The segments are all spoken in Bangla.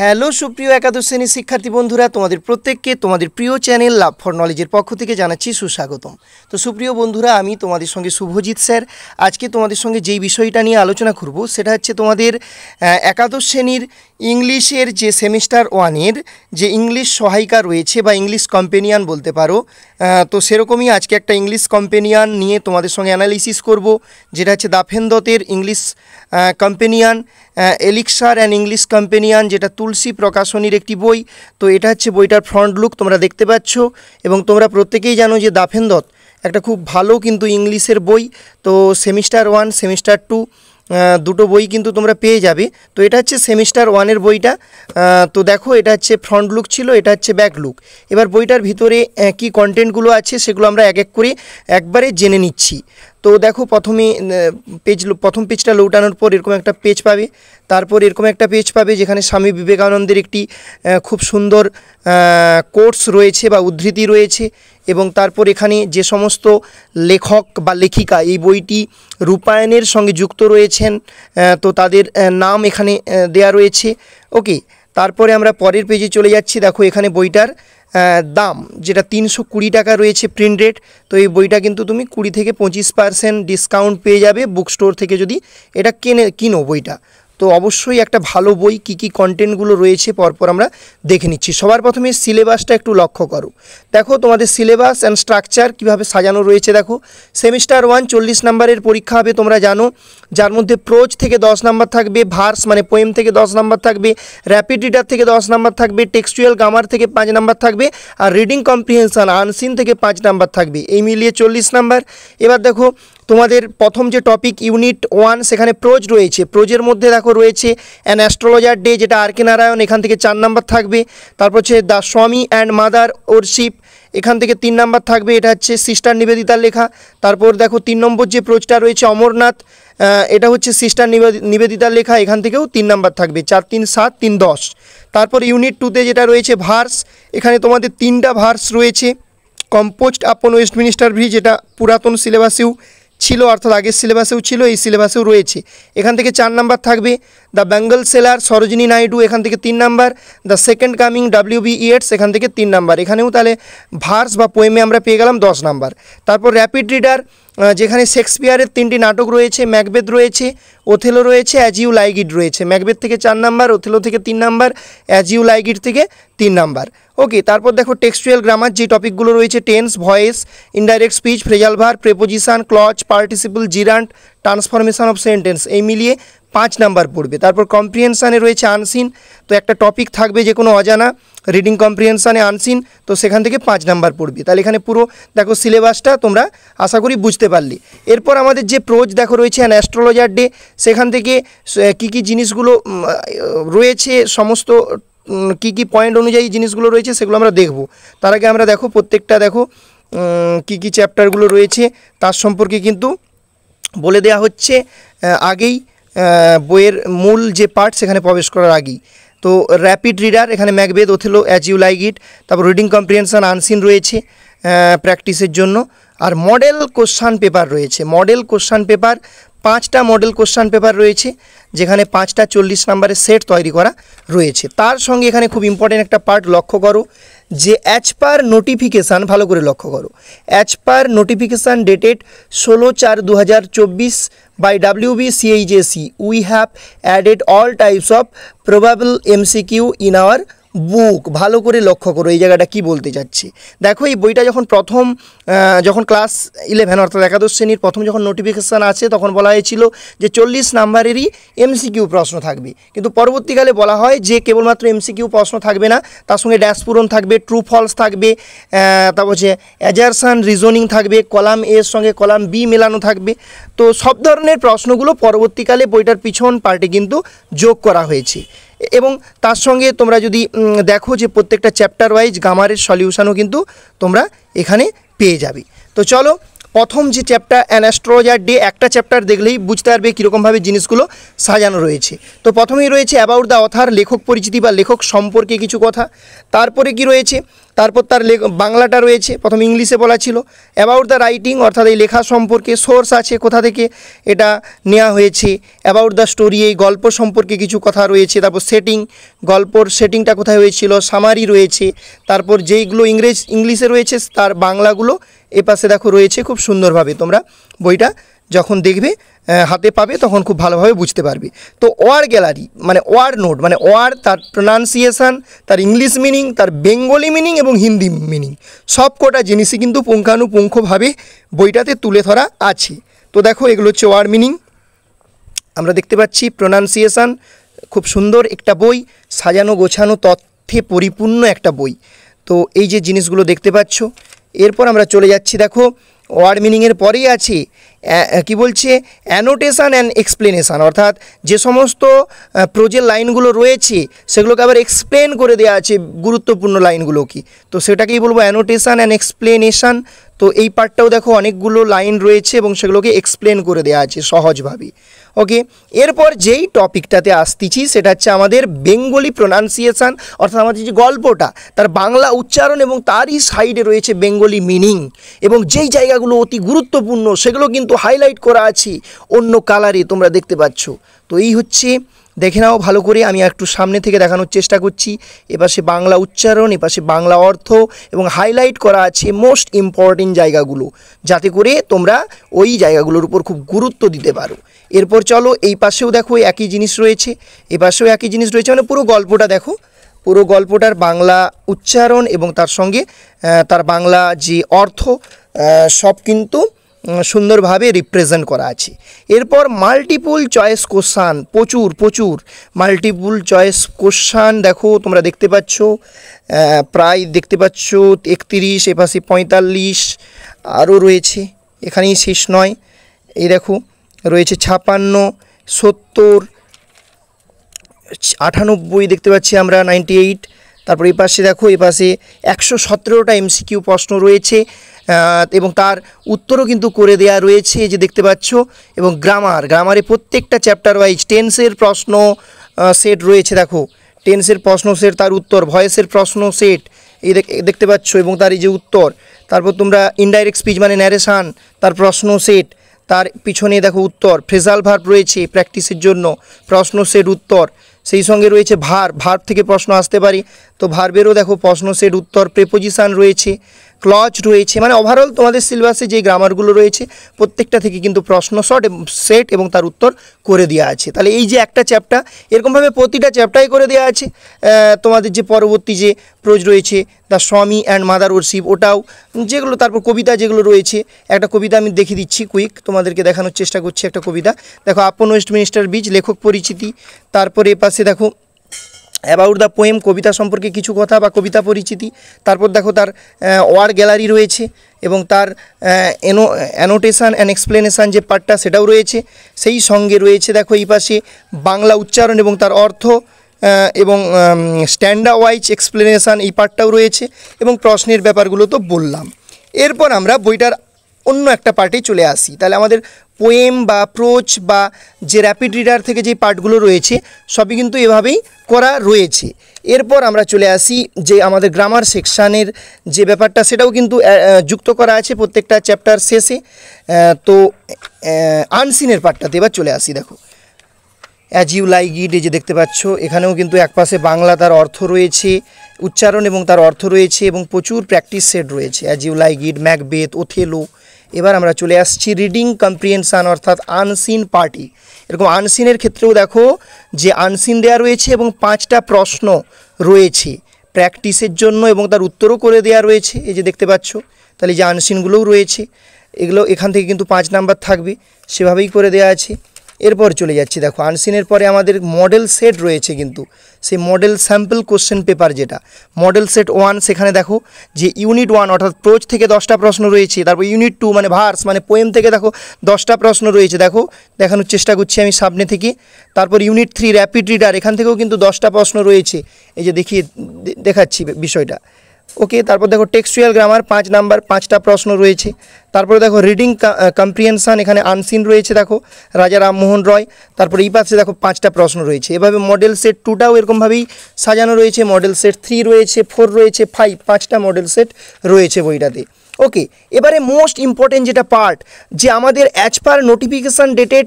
হ্যালো সুপ্রিয় একাদশ শ্রেণীর শিক্ষার্থী বন্ধুরা, তোমাদের প্রত্যেককে তোমাদের প্রিয় চ্যানেল লাভ ফর নলেজের পক্ষ থেকে জানাচ্ছি সুস্বাগতম। তো সুপ্রিয় বন্ধুরা, আমি তোমাদের সঙ্গে শুভজিৎ স্যার। আজকে তোমাদের সঙ্গে যেই বিষয়টা নিয়ে আলোচনা করব সেটা হচ্ছে তোমাদের একাদশ শ্রেণীর ইংলিশের যে সেমিস্টার ওয়ানের যে ইংলিশ সহায়িকা রয়েছে বা ইংলিশ কম্পেনিয়ান বলতে পারো। তো সেরকমই আজকে একটা ইংলিশ কম্পেনিয়ান নিয়ে তোমাদের সঙ্গে অ্যানালিসিস করব, যেটা হচ্ছে দাফেন দত্তের English companion elixir and English companion, যেটা তুলসী প্রকাশনীর একটি বই। তো এটা হচ্ছে বইটার ফ্রন্ট লুক তোমরা দেখতে পাচ্ছ, এবং তোমরা প্রত্যেকেই জানো যে দাফেন দত্ত একটা খুব ভালো কিন্তু ইংলিশের বই। তো সেমিস্টার ওয়ান সেমিস্টার টু দুটো বই কিন্তু তোমরা পেয়ে যাবে। তো এটা হচ্ছে সেমিস্টার ওয়ানের বইটা। তো দেখো, এটা হচ্ছে ফ্রন্ট লুক ছিল, এটা হচ্ছে ব্যাক লুক। এবার বইটার ভিতরে কি কন্টেন্টগুলো আছে সেগুলো আমরা এক এক করে একবারে জেনে নিচ্ছি। তো দেখো, প্রথম পেজটা লৌটানোর পর এরকম একটা পেজ পাবে, তারপর এরকম একটা পেজ পাবে যেখানে স্বামী বিবেকানন্দের একটি খুব সুন্দর কোটস রয়েছে বা উদ্ধৃতি রয়েছে, এবং তারপর এখানে যে সমস্ত লেখক বা লেখিকা এই বইটি রূপায়ণের সঙ্গে যুক্ত রয়েছেন তো তাদের নাম এখানে দেয়া রয়েছে। ওকে, তারপরে আমরা পরের পেজে চলে যাচ্ছি। দেখো, এখানে বইটার দাম যেটা 320 টাকা রয়েছে প্রিন্ট রেট। তো এই বইটা কিন্তু তুমি 20 থেকে 25% ডিসকাউন্ট পেয়ে যাবে বুক স্টোর থেকে যদি এটা কিনো বইটা। তো অবশ্যই একটা ভালো বই। কী কী কন্টেন্টগুলো রয়েছে পরপর আমরা দেখে নিচ্ছি। সবার প্রথমে সিলেবাসটা একটু লক্ষ্য করো। দেখো, তোমাদের সিলেবাস অ্যান্ড স্ট্রাকচার কীভাবে সাজানো রয়েছে। দেখো, সেমিস্টার ওয়ান 40 নম্বরের পরীক্ষা হবে তোমরা জানো, যার মধ্যে প্রোজ থেকে 10 নম্বর থাকবে, ভার্স মানে পোয়েম থেকে 10 নম্বর থাকবে, র্যাপিড রিডার থেকে 10 নম্বর থাকবে, টেক্সচুয়াল গ্রামার থেকে 5 নম্বর থাকবে, আর রিডিং কম্প্রিহেনশন আনসিন থেকে 5 নম্বর থাকবে। এই মিলিয়ে 40 নম্বর। এবার দেখো, তোমাদের প্রথম যে টপিক ইউনিট 1 সেখানে প্রোজ রয়েছে। প্রোজের মধ্যে দেখো রয়েছে অ্যান অ্যাস্ট্রোলজার ডে, যেটা আর কে নারায়ণ, এখান থেকে 4 নম্বর থাকবে। তারপর হচ্ছে দ্য স্বামী অ্যান্ড মাদার ওরশিপ, এখান থেকে 3 নম্বর থাকবে, এটা হচ্ছে সিস্টার নিবেদিতার লেখা। তারপর দেখো 3 নম্বর যে প্রোজটা রয়েছে অমরনাথ, এটা হচ্ছে সিস্টার নিবেদিতার লেখা, এখান থেকেও 3 নম্বর থাকবে, 4 3 7 3 10। তারপর ইউনিট 2তে যেটা রয়েছে ভার্স, এখানে তোমাদের 3টা ভার্স রয়েছে। কম্পোজড আপন ওয়েস্টমিনিস্টার ব্রিজ, যেটা পুরাতন সিলেবাসেও ছিল, অর্থাৎ আগের সিলেবাসেও ছিল, এই সিলেবাসেও রয়েছে, এখান থেকে 4 নম্বর থাকবে। The bangle seller Sarojini Naidu, এখান থেকে 3 নম্বর। The second coming WB Yeats, এখান থেকে 3 নম্বর। এখানেও তাহলে ভার্স বা পোয়েমে আমরা পেয়ে গেলাম 10 নম্বর। তারপর র্যাপিড রিডার, যেখানে শেক্সপিয়ারের 3টি নাটক রয়েছে, ম্যাকবেথ রয়েছে, ওথেলো রয়েছে, অ্যাজ ইউ লাইক ইট রয়েছে। ম্যাকবেথ থেকে 4 নম্বর, ওথেলো থেকে 3 নম্বর, অ্যাজ ইউ লাইক ইট থেকে 3 নম্বর। ওকে, তারপর দেখো টেক্সচুয়াল গ্রামার যে টপিকগুলো রয়েছে, tense, voice, indirect speech, phrasal verb, preposition, clause, participle, gerund, transformation of sentence, এই মিলিয়ে 5 নাম্বার পড়বে। তারপর কম্প্রিহেনশানে রয়েছে আনসিন, তো একটা টপিক থাকবে যে কোনো অজানা, রিডিং কম্প্রিহেনশানে আনসিন, তো সেখান থেকে 5 নাম্বার পড়বে। তাহলে এখানে পুরো দেখো সিলেবাসটা তোমরা আশা করি বুঝতে পারলে। এরপর আমাদের যে প্রোজ দেখো রয়েছে অ্যান অ্যাস্ট্রোলজার ডে, সেখান থেকে কী কী জিনিসগুলো রয়েছে, সমস্ত কী কী পয়েন্ট অনুযায়ী জিনিসগুলো রয়েছে সেগুলো আমরা দেখব। তার আগে আমরা দেখো প্রত্যেকটা দেখো কী কী চ্যাপ্টারগুলো রয়েছে তার সম্পর্কে কিন্তু বলে দেওয়া হচ্ছে আগেই, বইয়ের মূল যে পার্ট সেখানে প্রবেশ করার আগেই। তো র্যাপিড রিডার, এখানে Macbeth, Othello, as you like it. তারপর রিডিং কম্প্রিহেনশন আনসিন রয়েছে প্র্যাকটিসের জন্য। আর মডেল কোশ্চান পেপার রয়েছে। মডেল কোশ্চান পেপার 5টা মডেল কোশ্চান পেপার রয়েছে, যেখানে 5টা 40 নম্বরের সেট তৈরি করা রয়েছে। তার সঙ্গে এখানে খুব ইম্পর্টেন্ট একটা পার্ট লক্ষ্য করো, যে অ্যাজ পার নোটিফিকেশান, ভালো করে লক্ষ্য করো, as per notification dated 16/4/2024 by WB CHSE we have added all types of probable MCQ in our বুক। ভালো করে লক্ষ্য করো এই জায়গাটা কি বলতে চাচ্ছি। দেখো, এই বইটা যখন ক্লাস 11 অর্থাৎ একাদশ শ্রেণীর প্রথম যখন নোটিফিকেশান আছে তখন বলা হয়েছিল যে 40 নাম্বারেরই MCQ প্রশ্ন থাকবে, কিন্তু পরবর্তীকালে বলা হয় যে কেবলমাত্র MCQ প্রশ্ন থাকবে না, তার সঙ্গে ড্যাশ পূরণ থাকবে, ট্রু ফলস থাকবে, তারপর হচ্ছে অ্যাজারশন রিজনিং থাকবে, কলাম এর সঙ্গে কলাম বি মেলানো থাকবে। তো সব ধরনের প্রশ্নগুলো পরবর্তীকালে বইটার পিছন পার্টে কিন্তু যোগ করা হয়েছে। এবং তার সঙ্গে তোমরা যদি দেখো যে প্রত্যেকটা চ্যাপ্টার ওয়াইজ গ্রামারের সলিউশনও কিন্তু তোমরা এখানে পেয়ে যাবে। তো চলো, প্রথম যে চ্যাপ্টার অ্যান অ্যাস্ট্রোলজার ডে, একটা চ্যাপ্টার দেখলেই বুঝতে পারবে কীরকমভাবে জিনিসগুলো সাজানো রয়েছে। তো প্রথমেই রয়েছে অ্যাবাউট দ্য অথার, লেখক পরিচিতি বা লেখক সম্পর্কে কিছু কথা। তারপরে কি রয়েছে তারপর তার বাংলাটা রয়েছে, প্রথম ইংলিশে বলা ছিল। অ্যাবাউট দ্য রাইটিং অর্থাৎ এই লেখা সম্পর্কে, সোর্স আছে কোথা থেকে এটা নেওয়া হয়েছে। অ্যাবাউট দ্য স্টোরি এই গল্প সম্পর্কে কিছু কথা রয়েছে। তারপর সেটিং, গল্পর সেটিংটা কোথায় হয়েছিল, সামারি রয়েছে। তারপর যেইগুলো ইংলিশে রয়েছে তার বাংলাগুলো এপাশে দেখো রয়েছে খুব সুন্দরভাবে। তোমরা বইটা যখন দেখবে হাতে পাবে তখন খুব ভালোভাবে বুঝতে পারবে। তো ওয়ার্ড গ্যালারি মানে ওয়ার্ড নোট, মানে ওয়ার্ড, তার প্রোনাউন্সিয়েশন, তার ইংলিশ মিনিং, তার বেঙ্গলি মিনিং এবং হিন্দি মিনিং, সব কটা জিনিসই কিন্তু পুঙ্খানুপুঙ্খভাবে বইটাতে তুলে ধরা আছে। তো দেখো এগুলো হচ্ছে ওয়ার্ড মিনিং, আমরা দেখতে পাচ্ছি প্রোনাউন্সিয়েশন, খুব সুন্দর একটা বই, সাজানো গোছানো তথ্যে পরিপূর্ণ একটা বই। তো এই যে জিনিসগুলো দেখতে পাচ্ছ। এরপর আমরা চলে যাচ্ছি, দেখো ওয়ার্ড মিনিংয়ের পরেই আছে কি বলছে, অ্যানোটেশান অ্যান্ড এক্সপ্লেনেশান, অর্থাৎ যে সমস্ত প্রোজের লাইনগুলো রয়েছে সেগুলোকে আবার এক্সপ্লেন করে দেওয়া আছে, গুরুত্বপূর্ণ লাইনগুলো কি, তো সেটাকেই বলবো অ্যানোটেশান অ্যান্ড এক্সপ্লেনেশান। তো এই পার্টটাও দেখো অনেকগুলো লাইন রয়েছে এবং সেগুলোকে এক্সপ্লেন করে দেওয়া আছে সহজভাবে। ওকে, এরপর যেই টপিকটাতে আসতেছি সেটা হচ্ছে আমাদের বেঙ্গলি প্রোনাউন্সিয়েশান, অর্থাৎ আমাদের যে গল্পটা তার বাংলা উচ্চারণ এবং তারই সাইডে রয়েছে বেঙ্গলি মিনিং, এবং যেই জায়গাগুলো অতি গুরুত্বপূর্ণ সেগুলো কিন্তু হাইলাইট করা আছে অন্য কালারে, তোমরা দেখতে পাচ্ছ। তো এই হচ্ছে, দেখে নাও ভালো করে, আমি একটু সামনে থেকে দেখানোর চেষ্টা করছি। এপাশে বাংলা উচ্চারণ, এপাশে বাংলা অর্থ, এবং হাইলাইট করা আছে মোস্ট ইম্পর্টেন্ট জায়গাগুলো, যাতে করে তোমরা ওই জায়গাগুলোর উপর খুব গুরুত্ব দিতে পারো। এরপর চলো এই পাশেও দেখো একই জিনিস রয়েছে, এ পাশেও একই জিনিস রয়েছে, মানে পুরো গল্পটা দেখো, পুরো গল্পটার বাংলা উচ্চারণ এবং তার সঙ্গে তার বাংলা যে অর্থ সব কিন্তু সুন্দরভাবে রিপ্রেজেন্ট করা আছে। এরপর মাল্টিপল চয়েস কোশ্চান, প্রচুর মাল্টিপল চয়েস কোশ্চান দেখো তোমরা দেখতে পাচ্ছ, প্রায় দেখতে পাচ্ছ 31, এপাশে 45 আরও রয়েছে, এখানেই শেষ নয়। এই দেখো রয়েছে 56, 70, 98 দেখতে পাচ্ছি আমরা, 98। তারপর এই পাশে দেখো, এই পাশে 117টা এমসিকিউ প্রশ্ন রয়েছে এবং তার উত্তরও কিন্তু করে দেয়া রয়েছে, যে দেখতে পাচ্ছ। এবং গ্রামারে প্রত্যেকটা চ্যাপ্টার ওয়াইজ টেন্সের প্রশ্ন সেট রয়েছে, দেখো টেন্সের প্রশ্ন সেট, তার উত্তর, ভয়েসের প্রশ্ন সেট এই দেখতে পাচ্ছ এবং তার এই যে উত্তর। তারপর তোমরা ইনডাইরেক্ট স্পিচ মানে ন্যারেশান, তার প্রশ্ন সেট, তার পিছনে দেখো উত্তর, ফ্রেজাল ভার্ব রয়েছে প্র্যাকটিসের জন্য, প্রশ্ন সেট উত্তর, সেই সঙ্গে রয়েছে ভার্ব থেকে প্রশ্ন আসতে পারে, তো ভার্বেরও দেখো প্রশ্ন সেট উত্তর, প্রেপোজিশান রয়েছে, ক্লজ রয়েছে, মানে ওভারঅল তোমাদের সিলেবাসে যে গ্রামারগুলো রয়েছে প্রত্যেকটা থেকে কিন্তু প্রশ্ন সেট এবং তার উত্তর করে দেওয়া আছে। তাহলে এই যে একটা চ্যাপ্টার, এরকমভাবে প্রতিটা চ্যাপ্টারে করে দেওয়া আছে। তোমাদের যে পরবর্তী যে প্রোজ রয়েছে, দ্য স্বামী অ্যান্ড মাদার ওরশিপ, ওটাও, যেগুলো তারপর কবিতা যেগুলো রয়েছে, একটা কবিতা আমি দেখিয়ে দিচ্ছি কুইক, তোমাদেরকে দেখানোর চেষ্টা করছি একটা কবিতা। দেখো আপন ওয়েস্টমিনিস্টার ব্রিজ, লেখক পরিচিতি। তারপরে এপাশে দেখো অ্যাবাউট দ্য পোয়েম, কবিতা সম্পর্কে কিছু কথা বা কবিতা পরিচিতি। তারপর দেখো তার ওয়ার্ড গ্যালারি রয়েছে এবং তার অ্যানোটেশান অ্যান্ড এক্সপ্লেনেশান যে পার্টটা সেটাও রয়েছে। সেই সঙ্গে রয়েছে দেখো এই পাশে বাংলা উচ্চারণ এবং তার অর্থ এবং স্ট্যান্ডার্ড ওয়াইজ এক্সপ্লেনেশান এই পার্টটাও রয়েছে, এবং প্রশ্নের ব্যাপারগুলো তো বললাম। এরপর আমরা বইটার অন্য একটা পার্টে চলে আসি। তাহলে আমাদের পোয়েম বা প্রোচ বা যে র্যাপিড রিডার থেকে যে পার্টগুলো রয়েছে সবই কিন্তু এভাবেই করা রয়েছে। এরপর আমরা চলে আসি যে আমাদের গ্রামার সেকশানের যে ব্যাপারটা, সেটাও কিন্তু যুক্ত করা আছে প্রত্যেকটা চ্যাপ্টার শেষে। তো আনসিনের পার্টটাতে এবার চলে আসি। দেখো অ্যাজ ইউ লাইক ইট, এই যে দেখতে পাচ্ছ, এখানেও কিন্তু একপাশে বাংলা তার অর্থ রয়েছে, উচ্চারণ এবং তার অর্থ রয়েছে, এবং প্রচুর প্র্যাকটিস সেট রয়েছে, as you like it, Macbeth, Othello. এবার আমরা চলে আসছি রিডিং কম্প্রিহেনশান অর্থাৎ আনসিন পার্টি। এরকম আনসিনের ক্ষেত্রেও দেখো যে আনসিন দেওয়া রয়েছে এবং 5টা প্রশ্ন রয়েছে প্র্যাকটিসের জন্য এবং তার উত্তরও করে দেওয়া রয়েছে, এই যে দেখতে পাচ্ছ। তাহলে যে আনসিনগুলোও রয়েছে, এগুলো এখান থেকে কিন্তু 5 নাম্বার থাকবে, সেভাবেই করে দেওয়া আছে। এরপর চলে যাচ্ছি, দেখো আনসিনের পরে আমাদের মডেল সেট রয়েছে, কিন্তু সেই মডেল স্যাম্পল কোশ্চেন পেপার যেটা মডেল সেট 1, সেখানে দেখো যে ইউনিট 1 অর্থাৎ প্রোচ থেকে 10টা প্রশ্ন রয়েছে। তারপর ইউনিট 2 মানে ভার্স মানে পোয়েম থেকে দেখো 10টা প্রশ্ন রয়েছে, দেখো দেখানোর চেষ্টা করছি আমি সামনে থেকে। তারপর ইউনিট 3 র্যাপিড রিডার, এখান থেকেও কিন্তু 10টা প্রশ্ন রয়েছে, এই যে দেখাচ্ছি বিষয়টা। ওকে, তারপর দেখো টেক্সচুয়াল গ্রামার 5 নাম্বার, 5টা প্রশ্ন রয়েছে। তারপরে দেখো রিডিং কম্প্রিহেনশন, এখানে আনসিন রয়েছে দেখো রাজা রামমোহন রয়। তারপরে এই পাশে দেখো 5টা প্রশ্ন রয়েছে। এভাবে মডেল সেট 2টাও এরকমভাবেই সাজানো রয়েছে, মডেল সেট 3 রয়েছে, 4 রয়েছে, 5, 5টা মডেল সেট রয়েছে বইটাতে। ওকে, এবারে মোস্ট ইম্পর্টেন্ট যেটা পার্ট, যে আমাদের অ্যাজ পার নোটিফিকেশান ডেটেড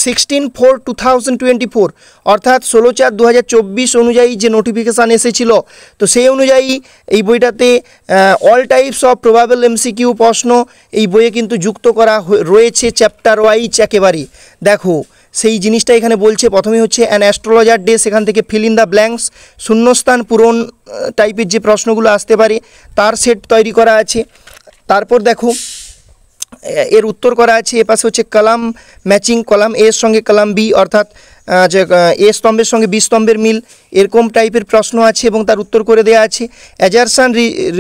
16/4/2024 অর্থাৎ 16/4/2024 অনুযায়ী যে নোটিফিকেশান এসেছিল, তো সেই অনুযায়ী এই বইটাতে all types of probable MCQ প্রশ্ন এই বইয়ে কিন্তু যুক্ত করা রয়েছে চ্যাপ্টার ওয়াইজ একেবারেই। দেখো সেই জিনিসটা এখানে বলছে, প্রথমে হচ্ছে অ্যান অ্যাস্ট্রোলজার ডে, সেখান থেকে ফিল ইন দ্য ব্ল্যাঙ্কস, শূন্যস্থান পূরণ টাইপের যে প্রশ্নগুলো আসতে পারে তার সেট তৈরি করা আছে। তারপর দেখো এর উত্তর করা আছে। এপাশে হচ্ছে কলাম ম্যাচিং, কলাম এর সঙ্গে কলাম বি, অর্থাৎ যে এ স্তম্ভের সঙ্গে বি স্তম্ভের মিল, এরকম টাইপের প্রশ্ন আছে এবং তার উত্তর করে দেওয়া আছে। অ্যাজারশন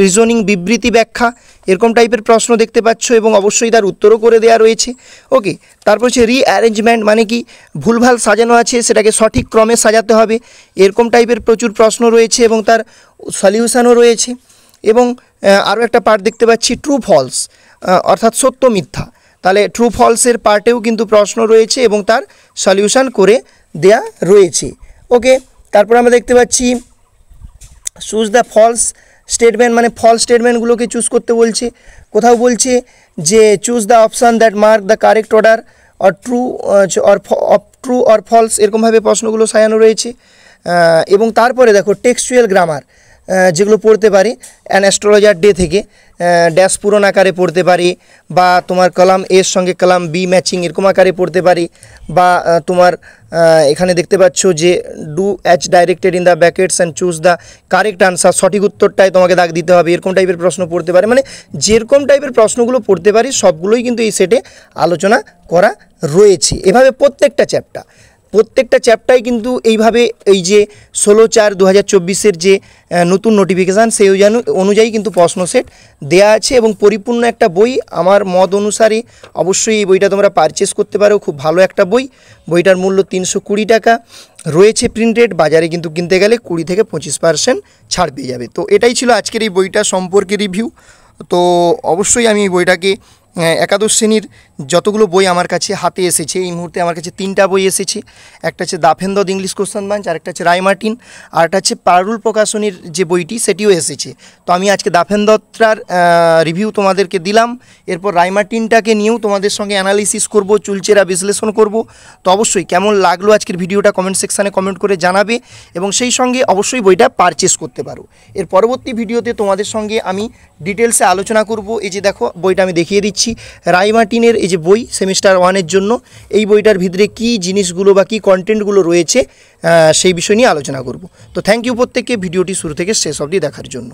রিজনিং, বিবৃতি ব্যাখ্যা, এরকম টাইপের প্রশ্ন দেখতে পাচ্ছ এবং অবশ্যই তার উত্তরও করে দেওয়া রয়েছে। ওকে, তারপর হচ্ছে রিঅ্যারেঞ্জমেন্ট, মানে কি ভুলভাল সাজানো আছে সেটাকে সঠিক ক্রমে সাজাতে হবে, এরকম টাইপের প্রচুর প্রশ্ন রয়েছে এবং তার সলিউশনও রয়েছে। এবং আরও একটা পার্ট দেখতে পাচ্ছি ট্রু ফলস, অর্থাৎ সত্য মিথ্যা, তাহলে ট্রু ফলসের পার্টেও কিন্তু প্রশ্ন রয়েছে এবং তার সলিউশন করে দেয়া রয়েছে। ওকে, তারপর আমরা দেখতে পাচ্ছি চুজ দ্য ফলস স্টেটমেন্ট, মানে ফলস স্টেটমেন্টগুলোকে চুজ করতে বলছে। কোথাও বলছে যে choose the option that mark the correct order or true or false, এরকমভাবে প্রশ্নগুলো সাজানো রয়েছে। এবং তারপরে দেখো টেক্সচুয়াল গ্রামার যেগুলো পড়তে পারে অ্যান অ্যাস্ট্রোলজার ডে থেকে, ড্যাশ পূরণ আকারে পড়তে পারে, বা তোমার কলাম এর সঙ্গে কলাম বি ম্যাচিং এরকম আকারে পড়তে পারে, বা তোমার এখানে দেখতে পাচ্ছ যে do as directed in the brackets and choose the correct answer, সঠিক উত্তরটাই তোমাকে দাগ দিতে হবে, এরকম টাইপের প্রশ্ন পড়তে পারে। মানে যেরকম টাইপের প্রশ্নগুলো পড়তে পারি সবগুলোই কিন্তু এই সেটে আলোচনা করা রয়েছে। এভাবে প্রত্যেকটা চ্যাপ্টারে কিন্তু এইভাবে এই যে 16/4/2024 যে নতুন নোটিফিকেশান সেই অনুযায়ী কিন্তু প্রশ্ন সেট দেয়া আছে এবং পরিপূর্ণ একটা বই। আমার মত অনুসারে অবশ্যই এই বইটা তোমরা পারচেস করতে পারো, খুব ভালো একটা বই। বইটার মূল্য 320 টাকা রয়েছে প্রিন্টেড, বাজারে কিন্তু কিনতে গেলে 20 থেকে 25% ছাড় পেয়ে যাবে। তো এটাই ছিল আজকের এই বইটা সম্পর্কে রিভিউ। তো অবশ্যই আমি এই বইটাকে একাদশ শ্রেণীর যতগুলো বই আমার কাছে হাতে এসেছে, এই মুহূর্তে আমার কাছে 3টা বই এসেছে। একটা হচ্ছে দাফেন্দ্র ইংলিশ কোশ্চেন বাঞ্চ, আরেকটা হচ্ছে রায়মার্টিন, আরেকটা হচ্ছে পারুল প্রকাশনীর যে বইটি সেটিও এসেছে। তো আমি আজকে দাফেন্দ্রটার রিভিউ তোমাদেরকে দিলাম, এরপর রায়মার্টিনটাকে নিয়েও তোমাদের সঙ্গে অ্যানালিসিস করব, চুলচেরা বিশ্লেষণ করব। তো অবশ্যই কেমন লাগলো আজকের ভিডিওটা কমেন্ট সেকশানে কমেন্ট করে জানাবে এবং সেই সঙ্গে অবশ্যই বইটা পারচেস করতে পারো। এর পরবর্তী ভিডিওতে তোমাদের সঙ্গে আমি ডিটেলসে আলোচনা করব। এই যে দেখো বইটা আমি দেখিয়ে দিচ্ছি, রায়মার্টিনের এই যে বই সেমিস্টার 1-এর জন্য, এই বইটার ভিতরে কী জিনিসগুলো বা কী কন্টেন্টগুলো রয়েছে সেই বিষয় নিয়ে আলোচনা করব। তো থ্যাংক ইউ প্রত্যেককে ভিডিওটি শুরু থেকে শেষ অবধি দেখার জন্য।